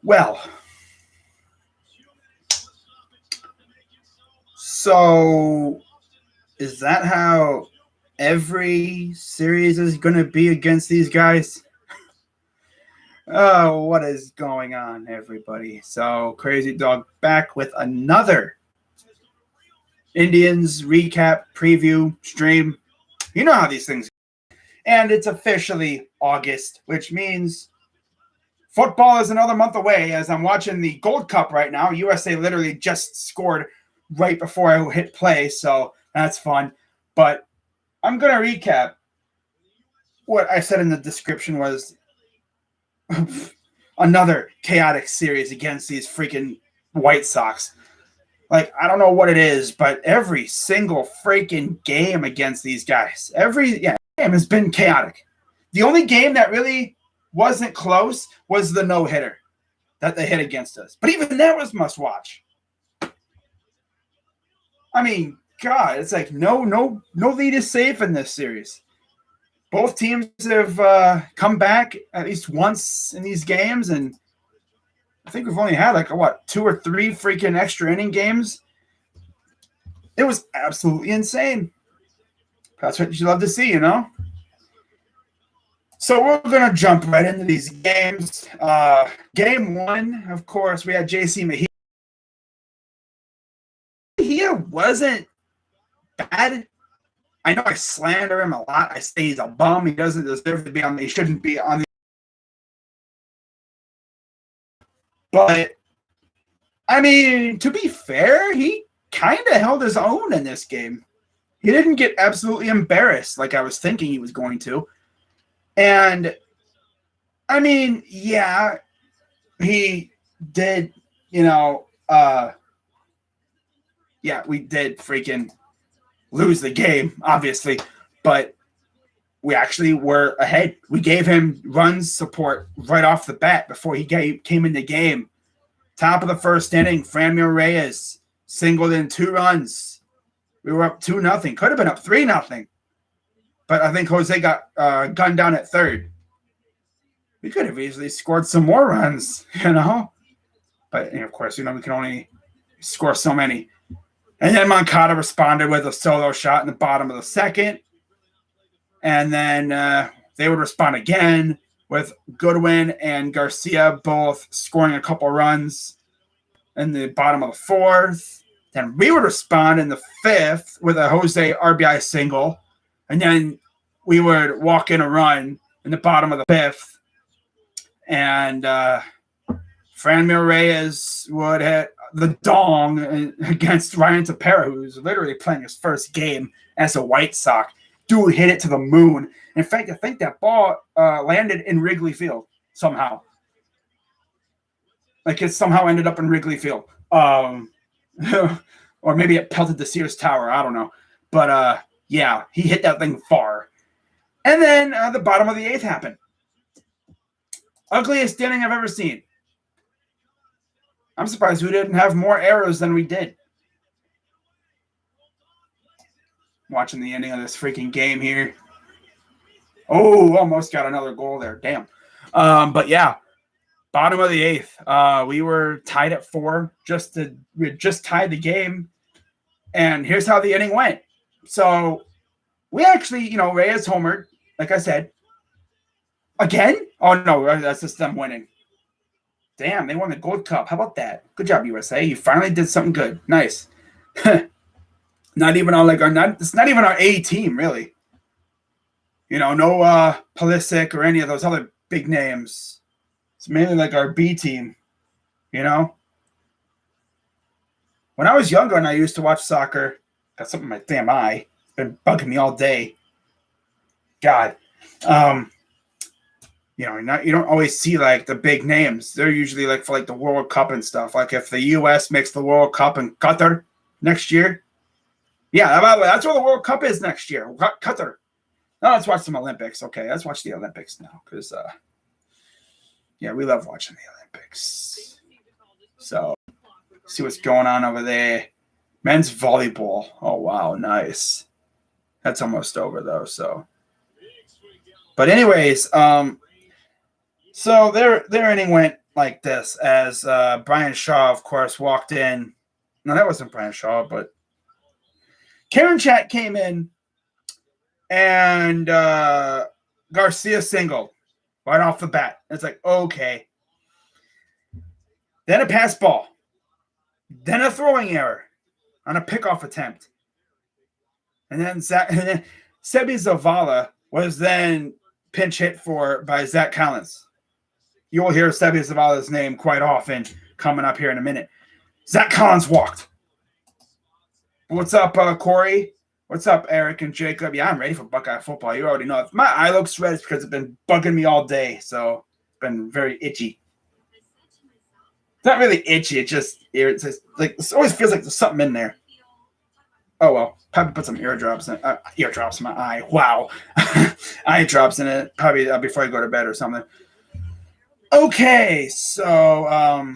Well, so is that how every series is going to be against these guys? Oh, what is going on, everybody? So, Crazy Dog back with another Indians recap preview stream. You know how these things go. And it's officially August, which means football is another month away. As I'm watching the Gold Cup right now, USA literally just scored right before I hit play, so that's fun. But I'm going to recap what I said in the description was another chaotic series against these freaking White Sox. Like, I don't know what it is, but every single freaking game against these guys, every game has been chaotic. The only game that really wasn't close was the no-hitter that they hit against us. But even that was must-watch. I mean, God, it's like no lead is safe in this series. Both teams have come back at least once in these games, and I think we've only had like, 2 or 3 freaking extra inning games. It was absolutely insane. That's what you love to see, you know? So we're going to jump right into these games. Game 1, of course, we had JC Mejia. Mejia wasn't bad. I know I slander him a lot. I say he's a bum. He doesn't deserve to be on. He shouldn't be on. But I mean, to be fair, he kind of held his own in this game. He didn't get absolutely embarrassed like I was thinking he was going to. And I mean, yeah, he did. We did freaking lose the game, obviously, but we actually were ahead. We gave him run support right off the bat before he came in the game. Top of the first inning, Franmil Reyes singled in 2 runs. We were up 2-0. Could have been up 3-0. But I think Jose got gunned down at third. We could have easily scored some more runs, But, of course, we can only score so many. And then Moncada responded with a solo shot in the bottom of the second. And then they would respond again with Goodwin and Garcia both scoring a couple runs in the bottom of the 4th. Then we would respond in the 5th with a Jose RBI single. And then we would walk in a run in the bottom of the 5th. And Franmil Reyes would hit the dong against Ryan Tepera, who's literally playing his first game as a White Sox. Dude hit it to the moon. In fact, I think that ball landed in Wrigley Field somehow. Like it somehow ended up in Wrigley Field. Or maybe it pelted the Sears Tower. I don't know. But yeah, he hit that thing far. And then the bottom of the 8th happened. Ugliest inning I've ever seen. I'm surprised we didn't have more errors than we did. Watching the ending of this freaking game here. Oh, almost got another goal there. Damn. But yeah, bottom of the 8th. We were tied at 4. We had just tied the game. And here's how the inning went. So we actually, Reyes homered, like I said. Again? Oh, no, that's just them winning. Damn, they won the Gold Cup. How about that? Good job, USA. You finally did something good. Nice. Not even on it's not even our A team, really. No Pulisic or any of those other big names. It's mainly like our B team, When I was younger and I used to watch soccer, got something in my damn eye. It's been bugging me all day. God. You don't always see like the big names. They're usually like for like the World Cup and stuff. Like if the U.S. makes the World Cup in Qatar next year. Yeah, that's where the World Cup is next year. Qatar. Now let's watch some Olympics. Okay, let's watch the Olympics now because, we love watching the Olympics. So, see what's going on over there. Men's volleyball. Oh, wow, nice. That's almost over though. So, but anyways, So their inning went like this as Brian Shaw, of course, walked in. No, that wasn't Brian Shaw, but Karinchak came in and Garcia singled right off the bat. It's like, okay. Then a pass ball. Then a throwing error on a pickoff attempt. And then Sebi Zavala was then pinch hit for by Zach Collins. You will hear Sebi Zavala's name quite often coming up here in a minute. Zach Collins walked. What's up, Corey? What's up, Eric and Jacob? Yeah, I'm ready for Buckeye football. You already know. If my eye looks red, it's because it's been bugging me all day. So it's been very itchy. It's not really itchy. It's just like it always feels like there's something in there. Oh well, probably put some eardrops in my eye. Wow, eye drops in it. Probably before I go to bed or something. Okay, so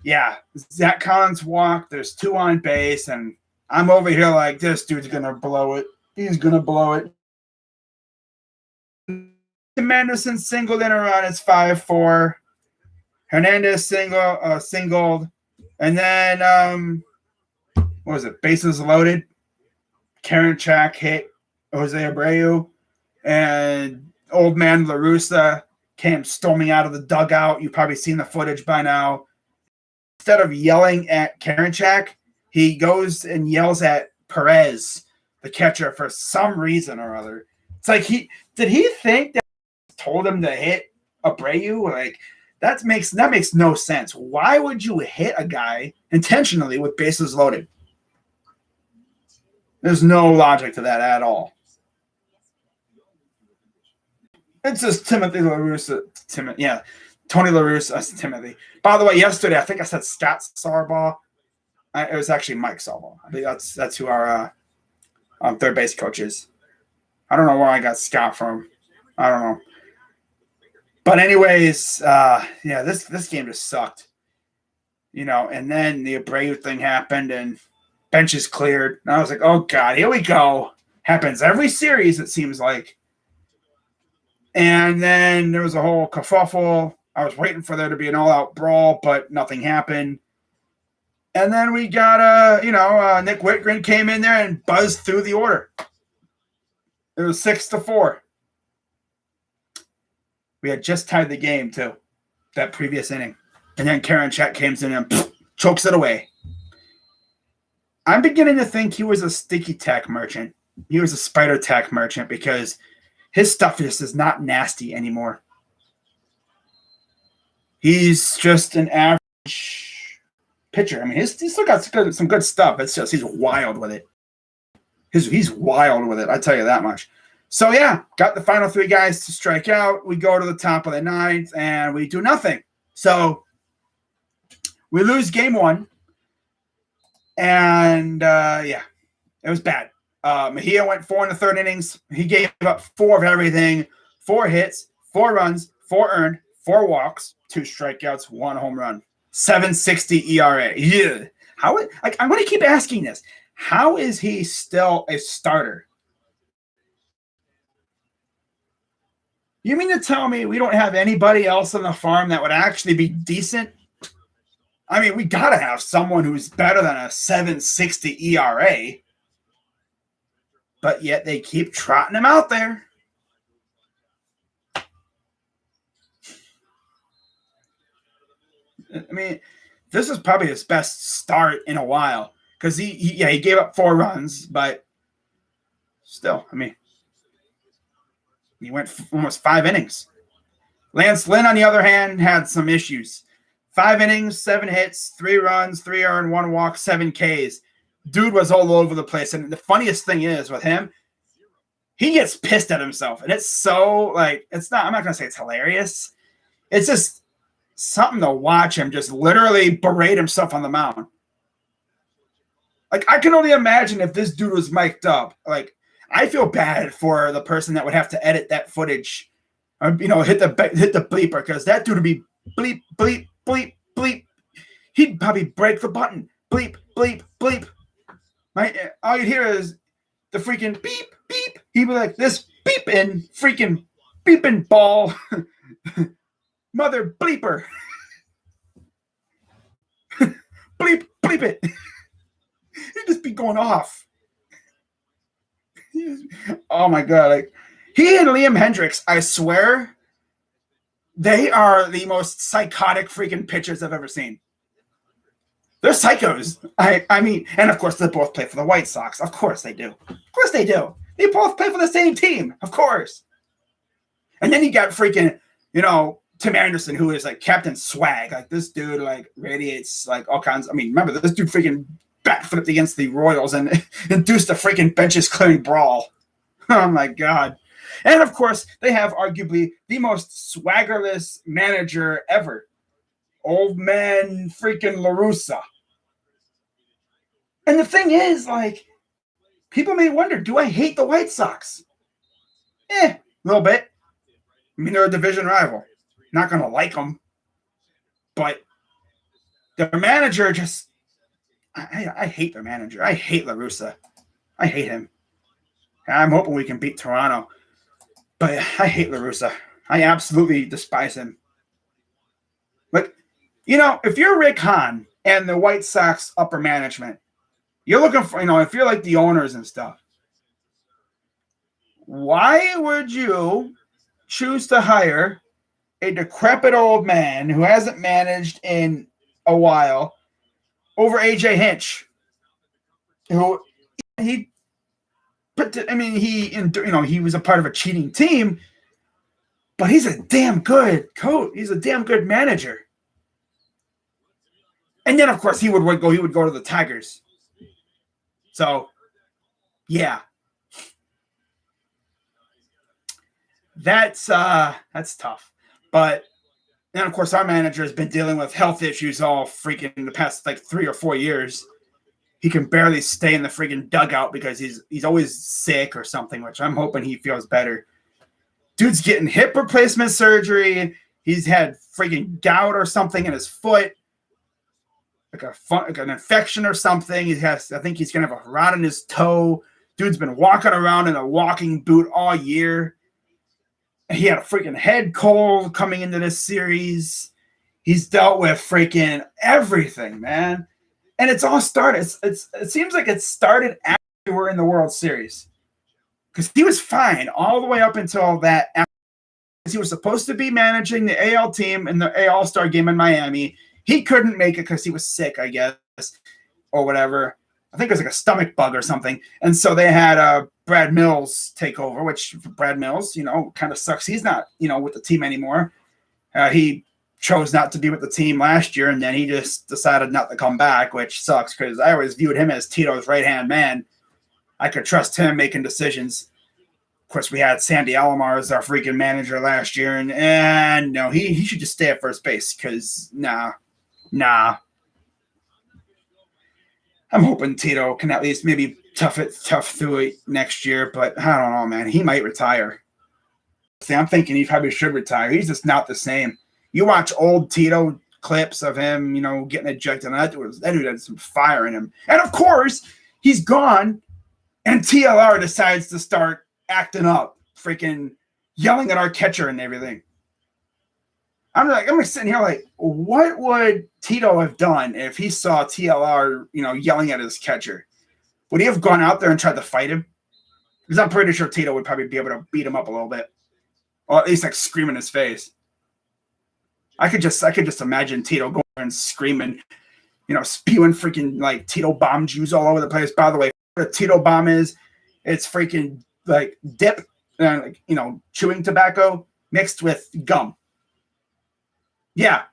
yeah, Zach Collins walked. There's 2 on base, and I'm over here like this dude's gonna blow it. He's gonna blow it. Manderson singled in a run. It's 5-4. Hernandez singled, and then what was it? Bases loaded. Karinchak hit Jose Abreu, and old man La Russa came storming out of the dugout. You've probably seen the footage by now. Instead of yelling at Karinchak, he goes and yells at Perez, the catcher, for some reason or other. It's like did he think that told him to hit Abreu? Like that makes no sense. Why would you hit a guy intentionally with bases loaded? There's no logic to that at all. It's just Timothy La Russa. Tony La Russa. Timothy. By the way, yesterday I think I said Scott Sarbaugh. It was actually Mike Sarbaugh. I think that's who our third base coach is. I don't know where I got Scott from. I don't know. But anyways, this game just sucked. And then the Abreu thing happened and benches cleared. And I was like, oh God, here we go. Happens every series, it seems like. And then there was a whole kerfuffle. I was waiting for there to be an all-out brawl, but nothing happened. And then we got Nick Whitgren came in there and buzzed through the order. It was 6-4. We had just tied the game too, that previous inning. And then Karinchak came in and chokes it away. I'm beginning to think he was a sticky tack merchant. He was a spider tack merchant because his stuff just is not nasty anymore. He's just an average pitcher. I mean, he's still got some good stuff. It's just he's wild with it. He's wild with it, I tell you that much. So, yeah, got the final 3 guys to strike out. We go to the top of the 9th, and we do nothing. So, we lose game 1. And, it was bad. Mejia went 4 in the 3rd innings. He gave up 4 of everything, 4 hits, 4 runs, 4 earned, 4 walks, 2 strikeouts, 1 home run, 7.60 ERA. Yeah. I'm going to keep asking this. How is he still a starter? You mean to tell me we don't have anybody else on the farm that would actually be decent? I mean, we got to have someone who's better than a 7.60 ERA. But yet they keep trotting him out there. I mean, this is probably his best start in a while. Because he gave up 4 runs, but still, I mean, he went almost 5 innings. Lance Lynn, on the other hand, had some issues. 5 innings, 7 hits, 3 runs, 3 earned, 1 walk, 7 Ks. Dude was all over the place. And the funniest thing is with him, he gets pissed at himself. And it's so, I'm not going to say it's hilarious. It's just something to watch him just literally berate himself on the mound. I can only imagine if this dude was mic'd up. I feel bad for the person that would have to edit that footage, or, hit the bleeper, because that dude would be bleep, bleep, bleep, bleep. He'd probably break the button. Bleep, bleep, bleep. All you'd hear is the freaking beep, beep. He'd be like, this beeping, freaking beeping ball. Mother bleeper. Bleep it. He'd just be going off. Oh my God. Like, he and Liam Hendricks, I swear, they are the most psychotic freaking pitchers I've ever seen. They're psychos. I mean, and of course they both play for the White Sox. Of course they do. Of course they do. They both play for the same team. Of course. And then you got freaking, Tim Anderson, who is like Captain Swag. Like, this dude like radiates like all kinds. I mean, remember, this dude freaking bat flipped against the Royals and induced a freaking benches clearing brawl. Oh my God. And of course, they have arguably the most swaggerless manager ever. Old man freaking La Russa. And the thing is, like, people may wonder, do I hate the White Sox? A little bit. I mean, they're a division rival. Not going to like them. But their manager just... I hate their manager. I hate La Russa. I hate him. I'm hoping we can beat Toronto. But I hate La Russa. I absolutely despise him. But, if you're Rick Hahn and the White Sox upper management, you're looking for, if you're like the owners and stuff, why would you choose to hire a decrepit old man who hasn't managed in a while over AJ Hinch, who he was a part of a cheating team, but he's a damn good coach. He's a damn good manager. And then, of course, he would go to the Tigers. So, yeah. That's tough. But then, of course, our manager has been dealing with health issues all freaking the past, 3 or 4 years. He can barely stay in the freaking dugout because he's always sick or something, which I'm hoping he feels better. Dude's getting hip replacement surgery. He's had freaking gout or something in his foot. Like an infection or something. I think he's going to have a rot in his toe. Dude's been walking around in a walking boot all year. He had a freaking head cold coming into this series. He's dealt with freaking everything, man. And it's all started. It seems like it started after we were in the World Series. Because he was fine all the way up until that. He was supposed to be managing the AL team in the All-Star game in Miami. He couldn't make it because he was sick, I guess, or whatever. I think it was like a stomach bug or something. And so they had Brad Mills take over, which for Brad Mills, kind of sucks. He's not, with the team anymore. He chose not to be with the team last year, and then he just decided not to come back, which sucks because I always viewed him as Tito's right-hand man. I could trust him making decisions. Of course, we had Sandy Alomar as our freaking manager last year, and no, he should just stay at first base because, nah. I'm hoping Tito can at least maybe tough through it next year, but I don't know, man. He might retire. See, I'm thinking he probably should retire. He's just not the same. You watch old Tito clips of him, getting ejected, and that dude had some fire in him. And of course, he's gone, and TLR decides to start acting up, freaking yelling at our catcher and everything. I'm sitting here like, what would Tito have done if he saw TLR, yelling at his catcher? Would he have gone out there and tried to fight him? Because I'm pretty sure Tito would probably be able to beat him up a little bit, or at least scream in his face. I could just imagine Tito going and screaming, spewing freaking Tito bomb juice all over the place. By the way, what a Tito bomb is, it's freaking dip, chewing tobacco mixed with gum. Yeah.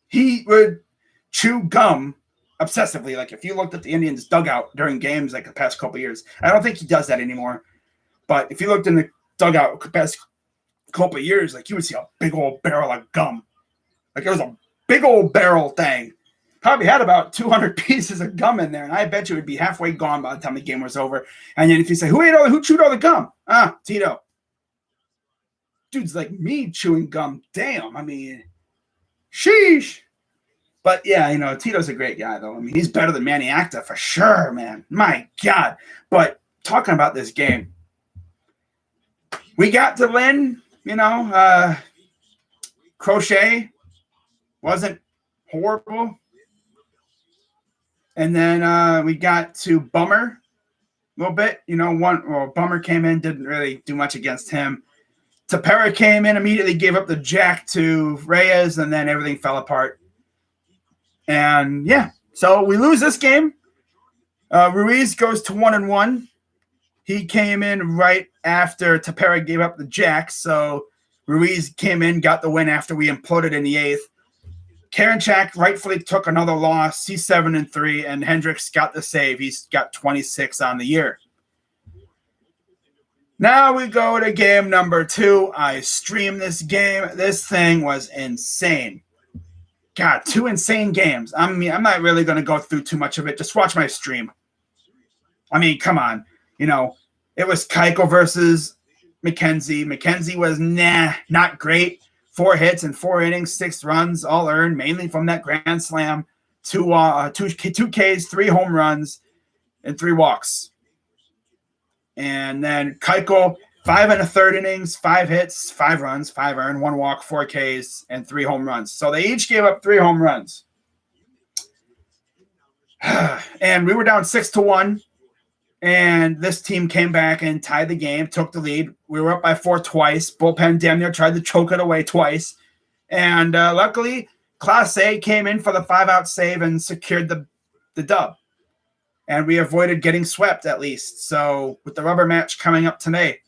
He would chew gum obsessively. If you looked at the Indians' dugout during games the past couple of years, I don't think he does that anymore. But if you looked in the dugout the past couple of years, you would see a big old barrel of gum. It was a big old barrel thing. Probably had about 200 pieces of gum in there, and I bet you it would be halfway gone by the time the game was over. And then if you say, who chewed all the gum? Tito. Dude's like me chewing gum. Damn. I mean, sheesh. But yeah, Tito's a great guy, though. I mean, he's better than Manny Acta for sure, man. My God. But talking about this game, we got to Lynn, Crochet wasn't horrible. And then we got to Bummer a little bit. Bummer came in, didn't really do much against him. Tepera came in, immediately gave up the jack to Reyes, and then everything fell apart. And yeah, so we lose this game. Ruiz goes to 1-1. He came in right after Tepera gave up the jack, so Ruiz came in, got the win after we imploded in the 8th. Karinchak rightfully took another loss. He's 7-3, and Hendricks got the save. He's got 26 on the year. Now we go to game number 2. I streamed this game. This thing was insane. God, 2 insane games. I mean, I'm not really going to go through too much of it. Just watch my stream. I mean, come on. It was Kaiko versus Mckenzie. Mckenzie was not great. 4 hits and 4 innings, 6 runs, all earned, mainly from that grand slam. 2 Ks, 3 home runs, and 3 walks. And then Kaiko, 5 1/3 innings, 5 hits, 5 runs, 5 earned, 1 walk, 4 Ks, and 3 home runs. So they each gave up 3 home runs. And we were down 6-1. And this team came back and tied the game, took the lead. We were up by 4 twice. Bullpen damn near tried to choke it away twice. And luckily, Class A came in for the 5-out save and secured the dub. And we avoided getting swept at least. So with the rubber match coming up today.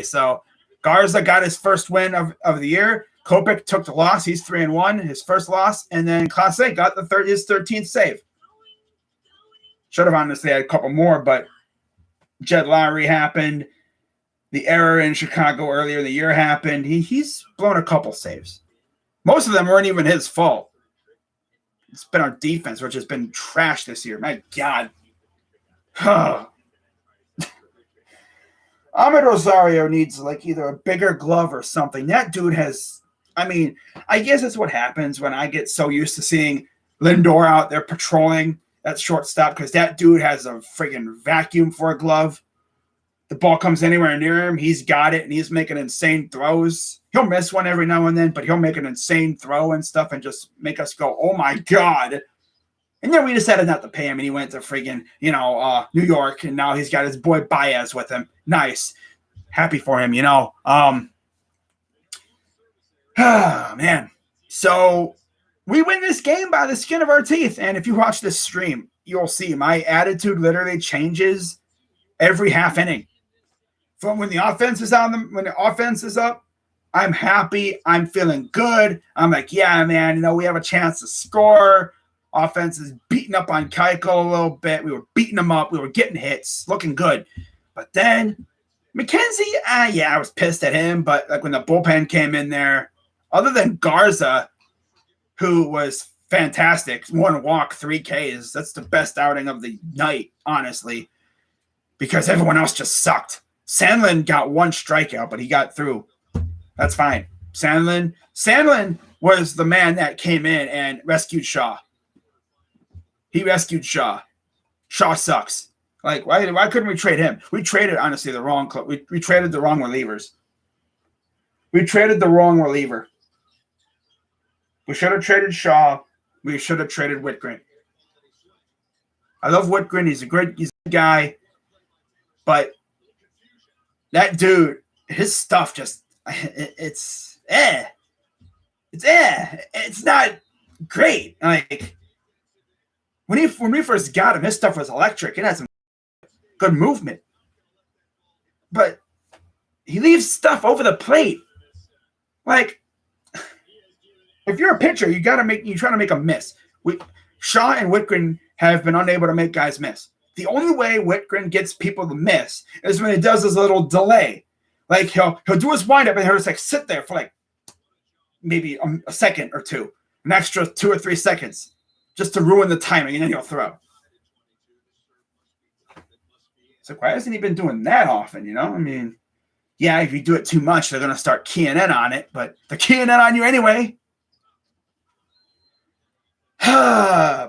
So Garza got his first win of the year. Kopech took the loss. He's 3-1, his first loss. And then Class A got his 13th save. Should have honestly had a couple more, but Jed Lowry happened. The error in Chicago earlier in the year happened. He's blown a couple saves. Most of them weren't even his fault. It's been our defense, which has been trash this year. My God. Ahmed Rosario needs either a bigger glove or something. That dude has, I guess that's what happens when I get so used to seeing Lindor out there patrolling at shortstop, because that dude has a friggin' vacuum for a glove. The ball comes anywhere near him, he's got it, and he's making insane throws. He'll miss one every now and then, but he'll make an insane throw and stuff and just make us go, oh my God. And then we decided not to pay him, and he went to friggin', New York, and now he's got his boy Baez with him. Nice. Happy for him, man. So we win this game by the skin of our teeth. And if you watch this stream, you'll see my attitude literally changes every half inning. From when the offense is when the offense is up, I'm happy. I'm feeling good. I'm like, yeah, man, we have a chance to score. Offense is beating up on Kaiko a little bit. We were beating him up. We were getting hits, looking good. But then Mckenzie, I was pissed at him. But when the bullpen came in there, other than Garza, who was fantastic, 1 walk, 3 Ks. That's the best outing of the night, honestly, because everyone else just sucked. Sandlin got 1 strikeout, but he got through. That's fine. Sandlin was the man that came in and rescued Shaw. He rescued Shaw. Shaw sucks. Why couldn't we trade him? We traded, honestly, the wrong club. We traded the wrong relievers. We traded the wrong reliever. We should have traded Shaw. We should have traded Whitgren. I love Whitgren. He's a good guy. But that dude, his stuff just, it's not great. When we first got him, his stuff was electric. It had some good movement. But he leaves stuff over the plate. If you're a pitcher, you're trying to make a miss. Shaw and Whitgren have been unable to make guys miss. The only way Whitgren gets people to miss is when he does his little delay. He'll do his windup and he'll just sit there for maybe a second or two, an extra 2 or 3 seconds, just to ruin the timing, and then he'll throw. So why hasn't he been doing that often? Yeah, if you do it too much, they're gonna start keying in on it, but they're keying in on you anyway.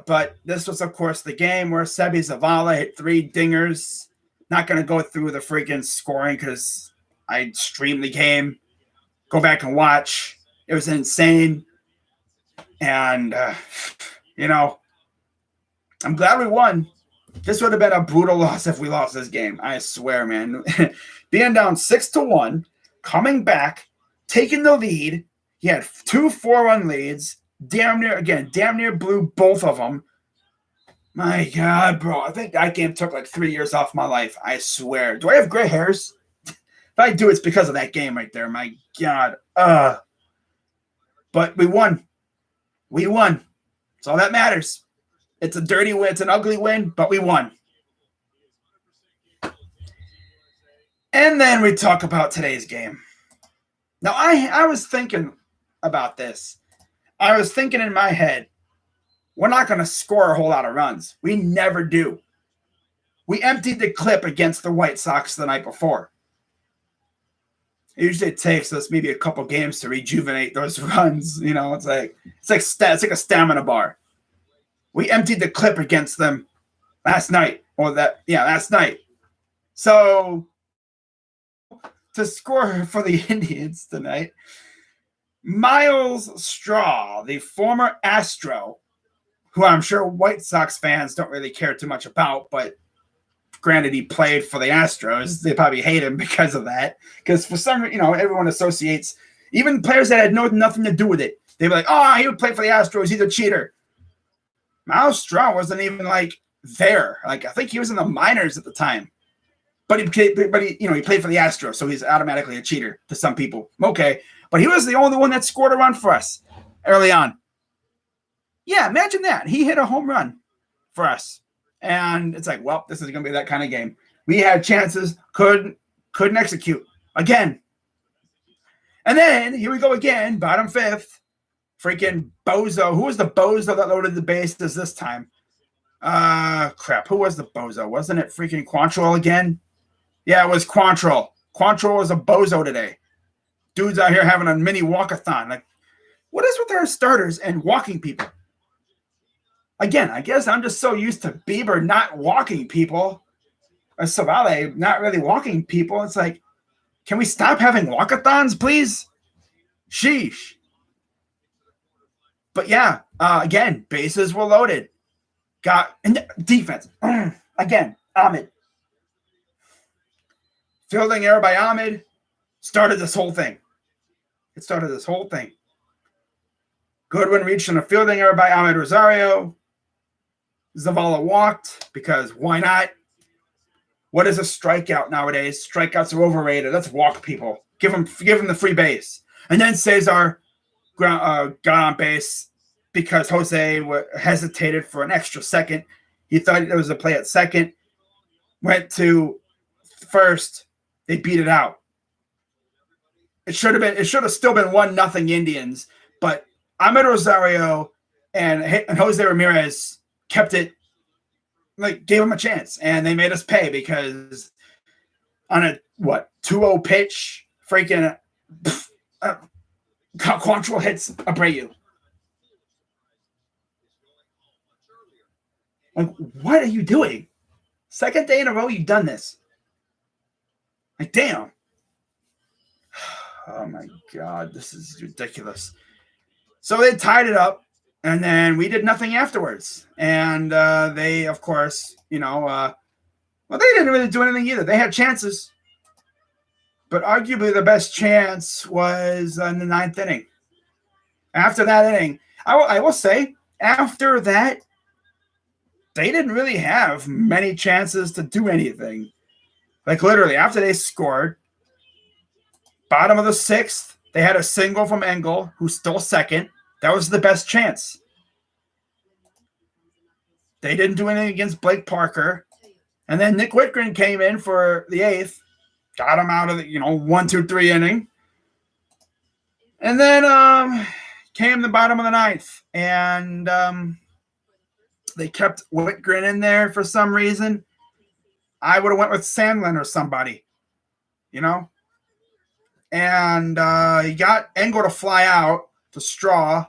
But this was, of course, the game where Sebi Zavala hit 3 dingers. Not going to go through the freaking scoring because I streamed the game. Go back and watch. It was insane. And, I'm glad we won. This would have been a brutal loss if we lost this game. I swear, man. Being down 6-1, coming back, taking the lead. He had 2 4-run leads. Damn near blew both of them. My God, bro. I think that game took like 3 years off my life. I swear. Do I have gray hairs? If I do, it's because of that game right there. My God. But we won. We won. That's all that matters. It's a dirty win. It's an ugly win, but we won. And then we talk about today's game. Now, I was thinking about this. I was thinking in my head, we're not going to score a whole lot of runs. We never do. We emptied the clip against the White Sox the night before. It usually takes us maybe a couple games to rejuvenate those runs. It's like a stamina bar. We emptied the clip against them last night. Last night. So to score for the Indians tonight, Miles Straw, the former Astro, who I'm sure White Sox fans don't really care too much about, but granted he played for the Astros, they probably hate him because of that. Because for some, everyone associates, even players that had nothing to do with it, they were like, he would play for the Astros, he's a cheater. Miles Straw wasn't even there. I think he was in the minors at the time. But he played for the Astros, so he's automatically a cheater to some people. Okay. But he was the only one that scored a run for us early on. Yeah, imagine that. He hit a home run for us. And it's this is going to be that kind of game. We had chances, couldn't execute again. And then here we go again, bottom 5th. Freaking bozo. Who was the bozo that loaded the bases this time? Crap. Who was the bozo? Wasn't it freaking Quantrill again? Yeah, it was Quantrill. Quantrill was a bozo today. Dude's out here having a mini walkathon. What is with our starters and walking people? Again, I guess I'm just so used to Bieber not walking people. Or Savale not really walking people. It's can we stop having walkathons, please? Sheesh. But yeah, again, bases were loaded. And defense. Again, Ahmed. Fielding error by Ahmed started this whole thing. It started this whole thing. Goodwin reached on a fielding error by Ahmed Rosario. Zavala walked because why not? What is a strikeout nowadays? Strikeouts are overrated. Let's walk people. Give them the free base. And then Cesar got on base because Jose hesitated for an extra second. He thought there was a play at second. Went to first. They beat it out. It should have still been 1-0 Indians, but Ahmed Rosario and Jose Ramirez kept it, gave him a chance, and they made us pay because on a 2-0 pitch, freaking Quantrill hits Abreu. What are you doing? Second day in a row you've done this. Damn. Oh my God, this is ridiculous. So they tied it up, and then we did nothing afterwards. And they, of course, they didn't really do anything either. They had chances. But arguably the best chance was in the 9th inning. After that inning, I will say, after that, they didn't really have many chances to do anything. Literally, after they scored, bottom of the 6th, they had a single from Engel, who stole second. That was the best chance. They didn't do anything against Blake Parker. And then Nick Whitgren came in for the 8th, got him out of the 1, 2, 3 inning. And then came the bottom of the 9th. And they kept Whitgren in there for some reason. I would have went with Sandlin or somebody, And he got Engel to fly out to Straw.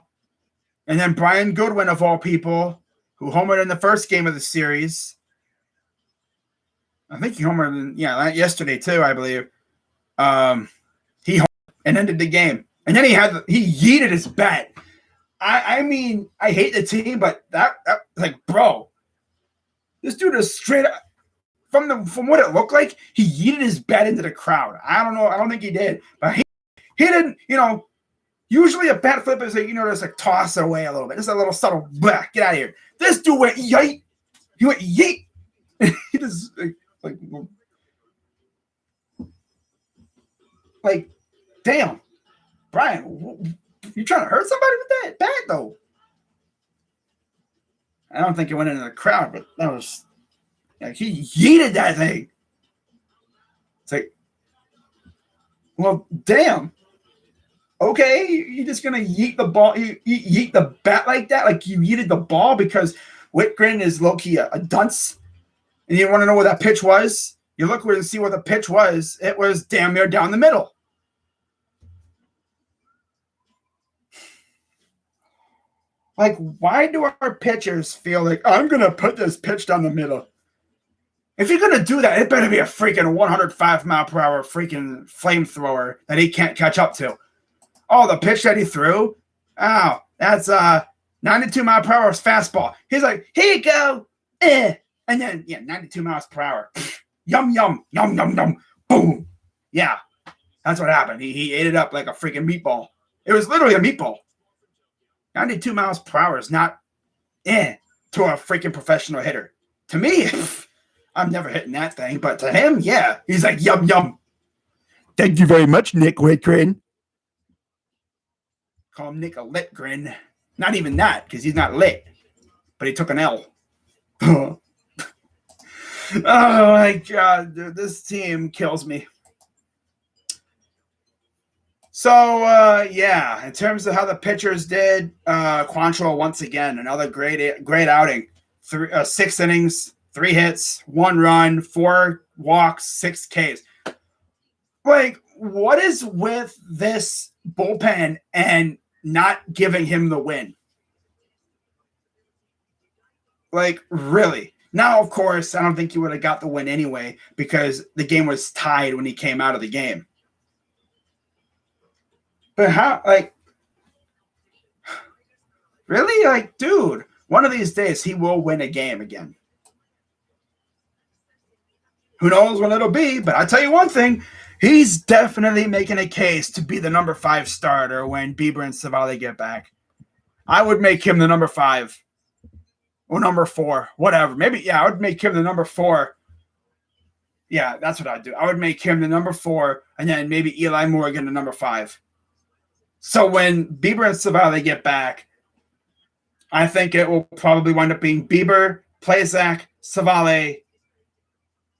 And then Brian Goodwin, of all people, who homered in the first game of the series. I think he homered yesterday too, I believe. He homered and ended the game. And then he yeeted his bat. I mean, I hate the team, but that like, bro, this dude is straight up from what it looked like. He yeeted his bat into the crowd. I don't know. I don't think he did, but he didn't. Usually a bat flip is like, just like toss it away a little bit. Just a little subtle, blah, get out of here. This dude went yeet. He went yeet. He just like, damn, Brian, you trying to hurt somebody with that bat though? I don't think it went into the crowd, but that was like he yeeted that thing. It's like, well, damn. Okay, you're just gonna yeet the ball, you yeet the bat like that, like you yeeted the ball because Whitgren is low-key a dunce, and you want to know what that pitch was? You look and see what the pitch was. It was damn near down the middle. Like, why do our pitchers feel like I'm gonna put this pitch down the middle? If you're gonna do that, it better be a freaking 105 mile per hour freaking flamethrower that he can't catch up to. Oh, the pitch that he threw? Oh, that's 92 mile per hour fastball. He's like, here you go. And then, 92 miles per hour. Yum, yum, yum, yum, yum. Boom. Yeah, that's what happened. He ate it up like a freaking meatball. It was literally a meatball. 92 miles per hour is not to a freaking professional hitter. To me, I'm never hitting that thing. But to him, yeah. He's like, yum, yum. Thank you very much, Nick Whitgren. Call him Nick a Litgren. Not even that, because he's not lit. But he took an L. Oh my God, dude, this team kills me. So, in terms of how the pitchers did, Quantrill once again, another great outing. 6 innings, 3 hits, 1 run, 4 walks, 6 Ks. Like, what is with this bullpen and not giving him the win? Like, really? Now, of course, I don't think he would have got the win anyway because the game was tied when he came out of the game. But how, like, really? Like, dude, one of these days he will win a game again. Who knows when it'll be, but I'll tell you one thing. He's definitely making a case to be the number 5 starter when Bieber and Savali get back. I would make him the number 5 or number 4, whatever. Maybe, I would make him the number 4. Yeah, that's what I'd do. I would make him the number 4, and then maybe Eli Morgan the number 5. So when Bieber and Savali get back, I think it will probably wind up being Bieber, Plazak, Savali,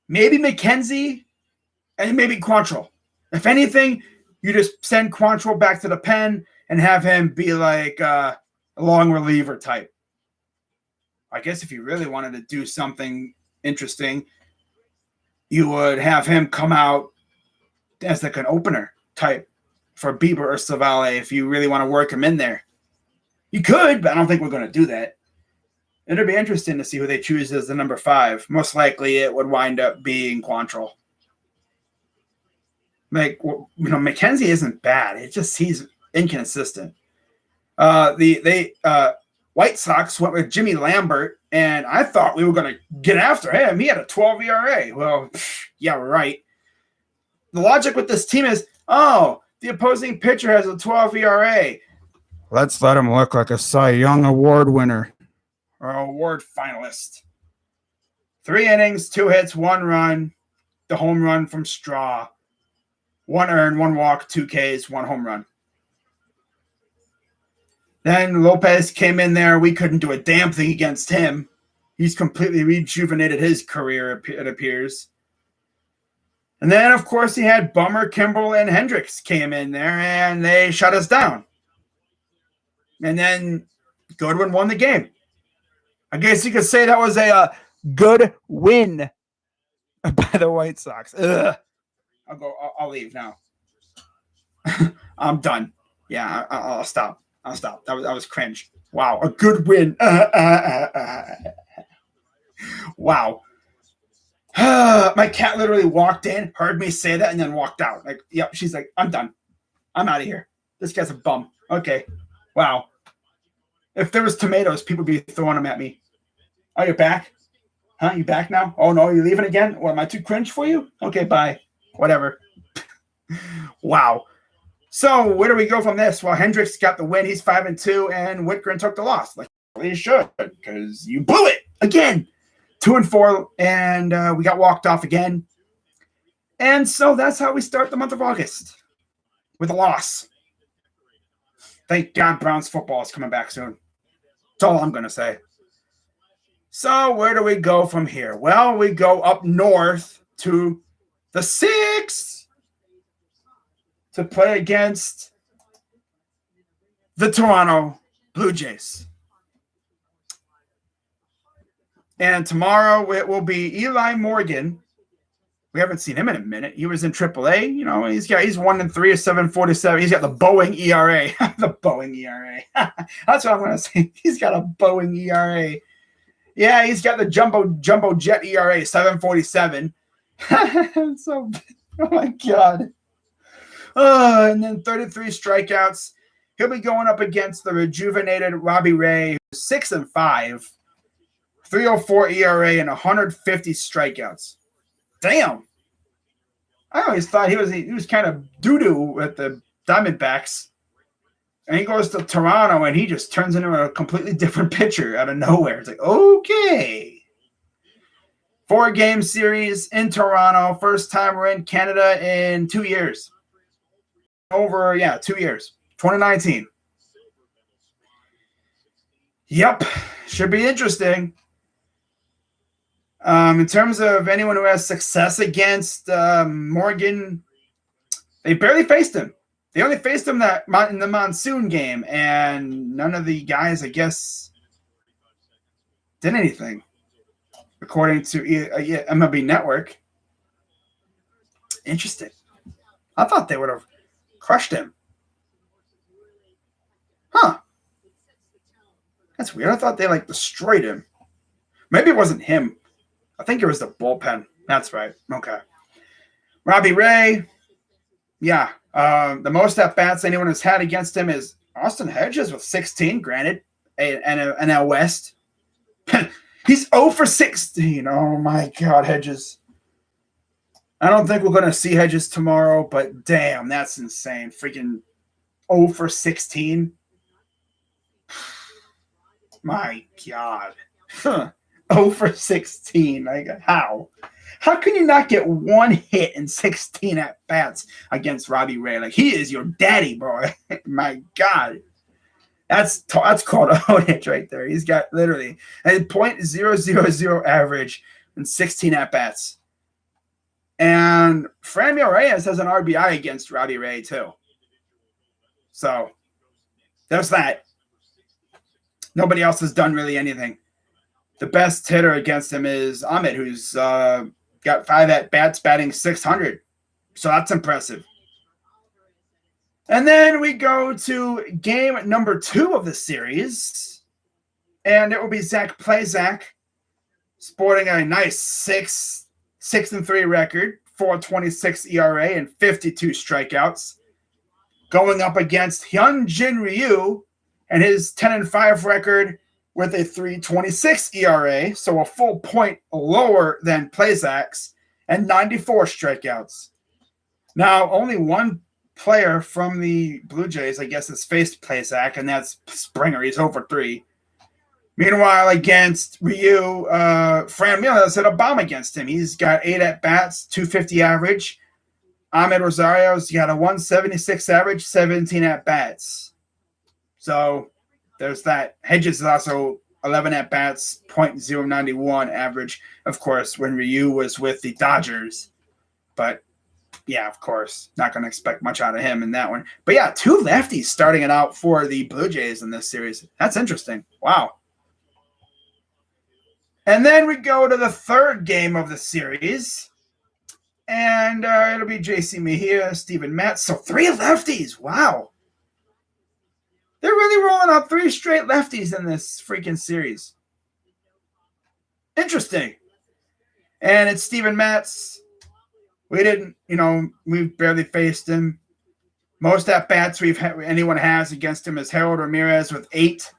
maybe Mckenzie, and maybe Quantrill. If anything, you just send Quantrill back to the pen and have him be like a long reliever type. I guess if you really wanted to do something interesting, you would have him come out as like an opener type for Bieber or Savali if you really want to work him in there. You could, but I don't think we're going to do that. It'll be interesting to see who they choose as the number 5. Most likely it would wind up being Quantrill. Like, Mckenzie isn't bad. It's just he's inconsistent. White Sox went with Jimmy Lambert, and I thought we were going to get after him. He had a 12 ERA. Well, yeah, right. The logic with this team is, the opposing pitcher has a 12 ERA. Let's let him look like a Cy Young Award winner or award finalist. 3 innings, 2 hits, 1 run, the home run from Straw. 1 earned, 1 walk, 2 Ks, 1 home run. Then Lopez came in there. We couldn't do a damn thing against him. He's completely rejuvenated his career, it appears. And then, of course, he had Bummer, Kimbrel, and Hendricks came in there, and they shut us down. And then Goodwin won the game. I guess you could say that was a good win by the White Sox. Ugh. I'll leave now. I'm done. Yeah, I'll stop. That was cringe. Wow, a good win. Wow. My cat literally walked in, heard me say that, and then walked out. Like, yep, she's like, I'm done. I'm out of here. This guy's a bum. Okay. Wow. If there was tomatoes, people would be throwing them at me. Oh, you're back? Huh? You back now? Oh, no, you're leaving again? Or am I too cringe for you? Okay, bye. Whatever. Wow. So where do we go from this? Well, Hendricks got the win. He's 5-2, and Whitgren took the loss. Like he should, because you blew it again. 2-4, and we got walked off again. And so that's how we start the month of August, with a loss. Thank God Browns football is coming back soon. That's all I'm going to say. So where do we go from here? Well, we go up north to the 6 to play against the Toronto Blue Jays. And tomorrow it will be Eli Morgan. We haven't seen him in a minute. He was in AAA. You know, he's 1-3 or 747. He's got the Boeing ERA. The Boeing ERA. That's what I'm going to say. He's got a Boeing ERA. Yeah, he's got the jumbo jet ERA, 747. So, oh my God. And then 33 strikeouts. He'll be going up against the rejuvenated Robbie Ray, 6-5, 304 ERA, and 150 strikeouts. Damn. I always thought he was kind of doo-doo at the Diamondbacks. And he goes to Toronto, and he just turns into a completely different pitcher out of nowhere. It's like, okay. 4-game series in Toronto. First time we're in Canada in 2 years. 2 years. 2019. Yep. Should be interesting. In terms of anyone who has success against Morgan, they barely faced him. They only faced him in the monsoon game, and none of the guys, I guess, did anything, according to MLB Network. Interesting. I thought they would have crushed him. Huh. That's weird. I thought they, destroyed him. Maybe it wasn't him. I think it was the bullpen. That's right. Okay. Robbie Ray. Yeah. The most at-bats anyone has had against him is Austin Hedges with 16, granted, an NL West. He's 0 for 16. Oh, my God, Hedges. I don't think we're going to see Hedges tomorrow, but damn, that's insane. Freaking 0 for 16. My God. 0 for 16. Like, how? How can you not get one hit in 16 at-bats against Robbie Ray? Like, he is your daddy, bro. My God. That's called a hit right there. He's got literally a .000 average in 16 at-bats. And Franmil Reyes has an RBI against Robbie Ray, too. So, there's that. Nobody else has done really anything. The best hitter against him is Ahmed, who's got 5 at-bats, batting .600. So that's impressive. And then we go to game number 2 of the series. And it will be Zach Plazak, sporting a nice 6-3 record, 4.26 ERA, and 52 strikeouts. Going up against Hyunjin Ryu and his 10-5 record with a 3.26 ERA, so a full point lower than Plazak's, and 94 strikeouts. Now, only one player from the Blue Jays, I guess, has faced Plazak, and that's Springer. He's over 3. Meanwhile, against Ryu, Franmil has hit a bomb against him. He's got 8 at-bats, 250 average. Ahmed Rosario's got a 176 average, 17 at-bats. So there's that. Hedges is also 11 at-bats, .091 average, of course, when Ryu was with the Dodgers. But, yeah, of course, not going to expect much out of him in that one. But, yeah, 2 lefties starting it out for the Blue Jays in this series. That's interesting. Wow. And then we go to the 3rd game of the series. And it'll be J.C. Mejia, Steven Matz. So 3 lefties. Wow. They're really rolling out 3 straight lefties in this freaking series. Interesting. And it's Steven Matz. We barely faced him. Most at-bats anyone has against him is Harold Ramirez with 8.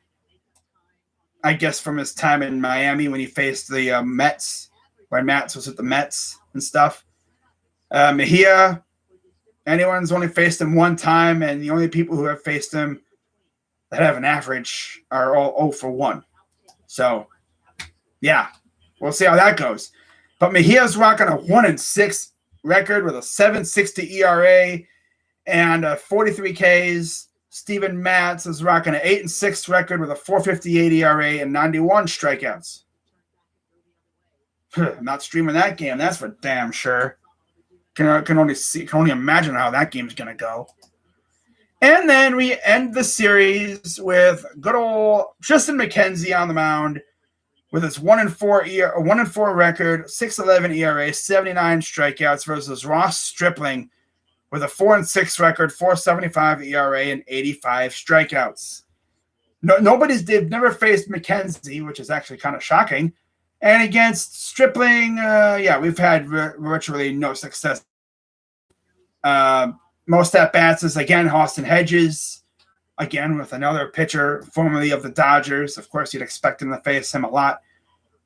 I guess from his time in Miami when he faced the Mets, when Mats was at the Mets and stuff. Mejia, anyone's only faced him one time, and the only people who have faced him that have an average are all 0 for 1. So, yeah, we'll see how that goes. But Mejia's rocking a 1-6 record with a 7.60 ERA and 43 Ks. Steven Matz is rocking an 8-6 record with a 4.58 ERA and 91 strikeouts. I'm not streaming that game, that's for damn sure. Can only imagine how that game's gonna go. And then we end the series with good old Tristan Mckenzie on the mound with his 1-4 record, 6.11 ERA, 79 strikeouts versus Ross Stripling with a 4-6 record, 4.75 ERA, and 85 strikeouts. They've never faced Mckenzie, which is actually kind of shocking. And against Stripling, we've had virtually no success. Most at-bats is, again, Austin Hedges, again, with another pitcher formerly of the Dodgers. Of course, you'd expect him to face him a lot.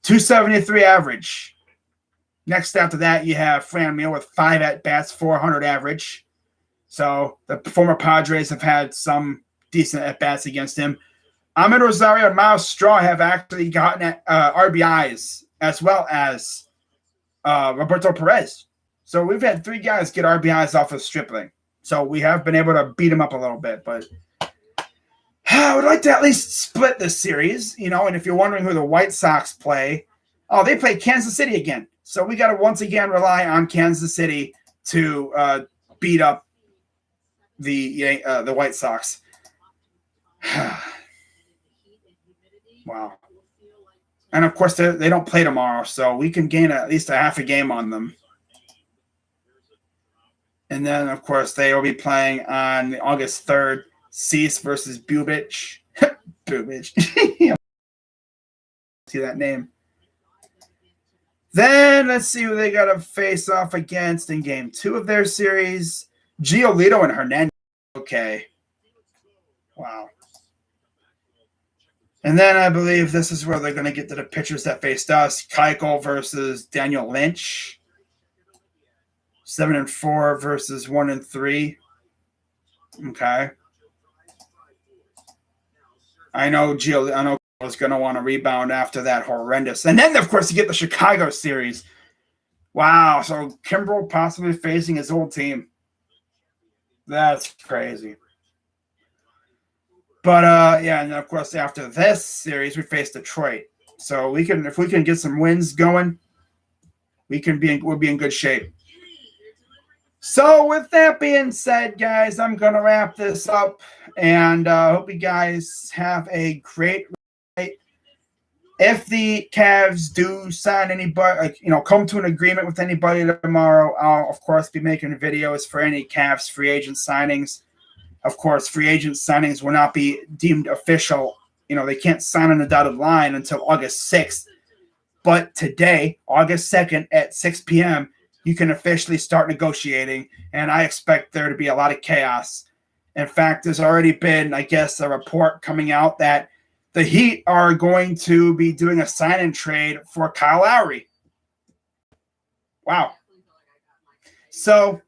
273 average. Next after that, you have Fran Meal with 5 at-bats, 400 average. So the former Padres have had some decent at-bats against him. Ahmed Rosario and Miles Straw have actually gotten RBIs as well as Roberto Perez. So we've had 3 guys get RBIs off of Stripling. So we have been able to beat him up a little bit. But I would like to at least split this series, and if you're wondering who the White Sox play, they play Kansas City again. So we got to once again rely on Kansas City to beat up the White Sox. Wow. And, of course, they don't play tomorrow, so we can gain at least a half a game on them. And then, of course, they will be playing on August 3rd, Cease versus Bubich. Bubich. See that name. Then let's see who they got to face off against in Game 2 of their series. Giolito and Hernandez. Okay. Wow. And then I believe this is where they're going to get to the pitchers that faced us. Kaiko versus Daniel Lynch. 7-4 versus 1-3. Okay. I know Gio was going to want to rebound after that horrendous. And then, of course, you get the Chicago series. Wow. So Kimbrel possibly facing his old team. That's crazy. But, and of course, after this series, we face Detroit. So if we can get some wins going, we'll be in good shape. So with that being said, guys, I'm going to wrap this up, and hope you guys have a great night. If the Cavs do sign anybody, come to an agreement with anybody tomorrow, I'll, of course, be making videos for any Cavs free agent signings. Of course, free agent signings will not be deemed official. They can't sign on the dotted line until August 6th. But today, August 2nd at 6 p.m., you can officially start negotiating, and I expect there to be a lot of chaos. In fact, there's already been, I guess, a report coming out that the Heat are going to be doing a sign-and trade for Kyle Lowry. Wow. So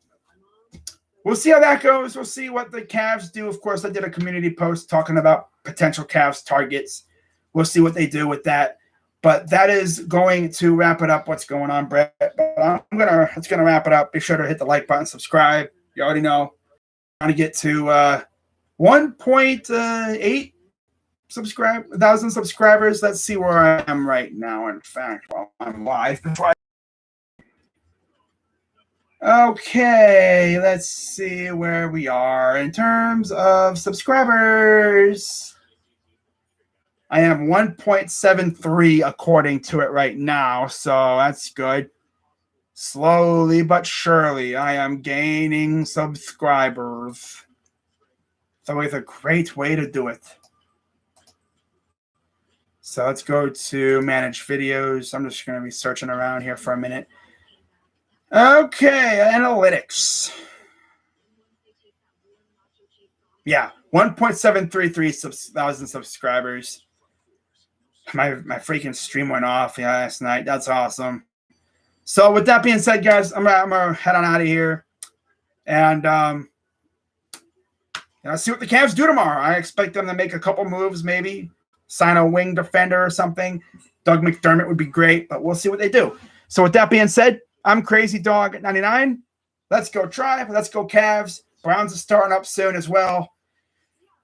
we'll see how that goes. We'll see what the Cavs do. Of course, I did a community post talking about potential Cavs targets. We'll see what they do with that. But that is going to wrap it up. What's going on, Brett? It's gonna wrap it up. Be sure to hit the like button, subscribe. You already know. I'm trying to get to 1.8 1,000 subscribers. Let's see where I am right now. In fact, while I'm live. Okay, let's see where we are in terms of subscribers. I am 1.73 according to it right now, so that's good. Slowly but surely, I am gaining subscribers. It's always a great way to do it. So let's go to manage videos. I'm just going to be searching around here for a minute. Okay, analytics. Yeah, 1.733 thousand subscribers. My freaking stream went off last night. That's awesome. So with that being said, guys, I'm gonna head on out of here, and see what the Cavs do tomorrow. I expect them to make a couple moves, maybe sign a wing defender or something. Doug McDermott would be great, but we'll see what they do. So with that being said, I'm Crazy Dog at 99. Let's go Tribe. Let's go Cavs. Browns are starting up soon as well.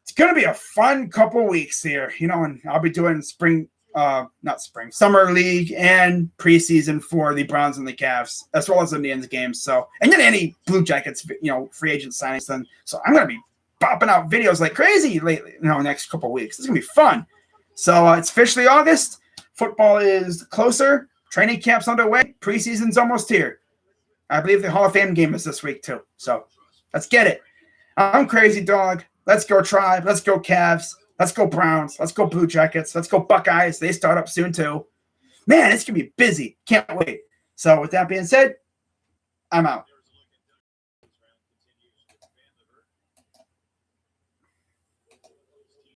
It's going to be a fun couple weeks here, and I'll be doing summer league and preseason for the Browns and the Cavs, as well as Indians games. So, and then any Blue Jackets, free agent signings. Then, so I'm going to be popping out videos like crazy lately, next couple weeks. It's going to be fun. So it's officially August. Football is closer. Training camp's underway. Preseason's almost here. I believe the Hall of Fame game is this week too. So let's get it. I'm Crazy Dog. Let's go Tribe. Let's go Cavs. Let's go Browns. Let's go Blue Jackets. Let's go Buckeyes. They start up soon too. Man, it's going to be busy. Can't wait. So with that being said, I'm out.